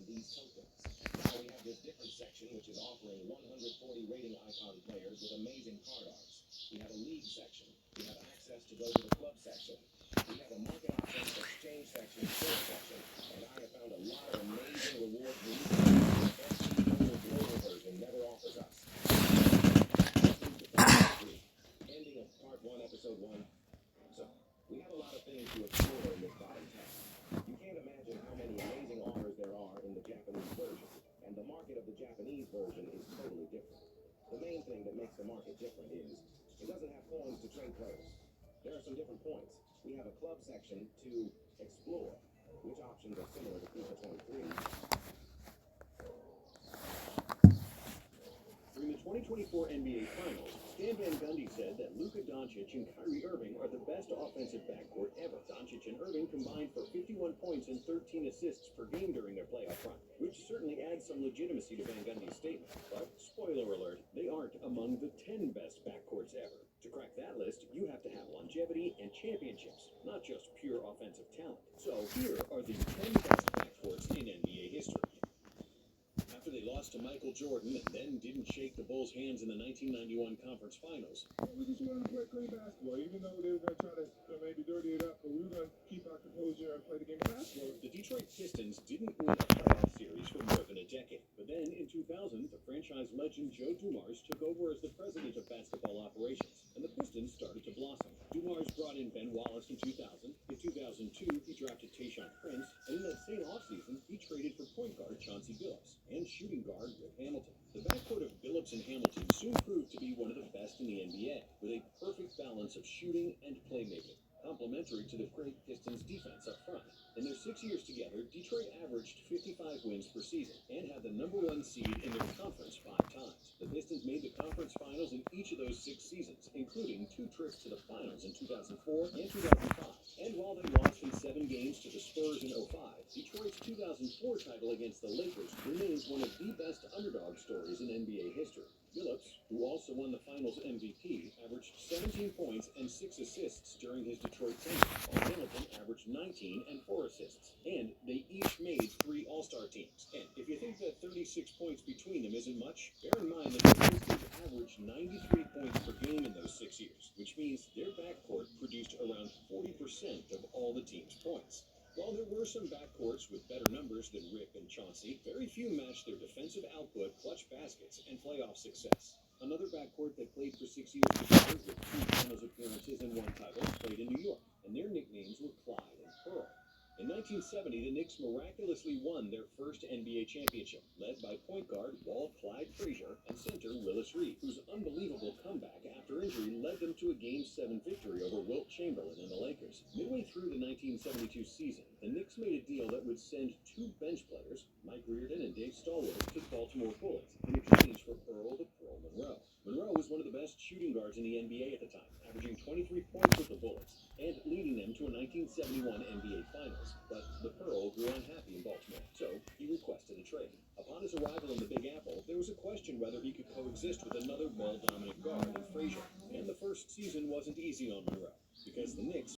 these tokens. Now we have this different section which is offering 140 rating icon players with amazing card arts. We have a league section. We have access to go to the club section. We have a market options, exchange section, store section, and I have found a lot of amazing rewards we the global version never offers us. Ending of part 1, episode 1. So, we have a lot of things to explore in this bottom tab. You can't imagine how many amazing offers there are in the Japanese version, and the market of the Japanese version is totally different. The main thing that makes the market different is it doesn't have coins to trade players. There are some different points. We have a club section to explore, which options are similar to FIFA 23. During the 2024 NBA Finals, Stan Van Gundy said that Luka Doncic and Kyrie Irving are the best offensive backcourt ever. Doncic and Irving combined for 51 points and 13 assists per game during their playoff run, which certainly adds some legitimacy to Van Gundy's statement. But, spoiler alert, they aren't among the 10 best backcourts ever. To crack that list, you have to have longevity and championships, not just pure offensive talent. So, here are the 10 best backcourts in NBA history. After they lost to Michael Jordan and then didn't shake the Bulls' hands in the 1991 Conference Finals. We just wanted to play clean basketball, even though they were going to try to maybe dirty it up, but we were going to keep our composure and play the game of basketball. The Detroit Pistons didn't win a playoff series for more than a decade. But then, in 2000, the franchise legend Joe Dumars took over as the president of basketball operations, and the Pistons started to blossom. Dumars brought in Ben Wallace in 2000. In 2002, he drafted Tayshaun Prince, and in that same offseason, he traded for point guard Chauncey Billups and shooting guard Rip Hamilton. The backcourt of Billups and Hamilton soon proved to be one of the best in the NBA, with a perfect balance of shooting and playmaking, complementary to the great Pistons defense up front. In their 6 years together, Detroit averaged 55 wins per season and had the #1 seed in their conference 5 times. The Pistons made the conference finals in each of those 6 seasons, including 2 trips to the finals in 2004 and 2005. And while they lost in 7 games to the Spurs in 2005, Detroit's 2004 title against the Lakers remains one of the best underdog stories in NBA history. Billups, who also won the Finals MVP, averaged 17 points and 6 assists during his Detroit tenure, while Hamilton averaged 19 and 4 assists. And they each made 3 All-Star teams. And if you think that 36 points between them isn't much, bear in mind that the Pistons averaged 93 points per game in those 6 years, which means their backcourt produced around 40% of all the team's points. While there were some backcourts with better numbers than Rip and Chauncey, very few matched their defensive output, clutch baskets, and playoff success. Another backcourt that played for 6 years together with 2 finals appearances and 1 title played in New York, and their nicknames were Clyde and Pearl. In 1970, the Knicks miraculously won their first NBA championship, led by point guard Walt Clyde Frazier and center Willis Reed, whose unbelievable comeback after injury led them to a Game 7 victory over Wilt Chamberlain and the Lakers. Midway through the 1972 season, the Knicks made a deal that would send 2 bench players, Mike Reardon and Dave Stallworth, to the Baltimore Bullets in exchange for Earl the Pearl Monroe. Monroe was one of the best shooting guards in the NBA at the time, averaging 23 points with the Bullets and leading them to a 1971 NBA Finals. But the Pearl grew unhappy in Baltimore, so he requested a trade. Upon his arrival in the Big Apple, there was a question whether he could coexist with another ball-dominant guard in Frazier. And the first season wasn't easy on Monroe, because the Knicks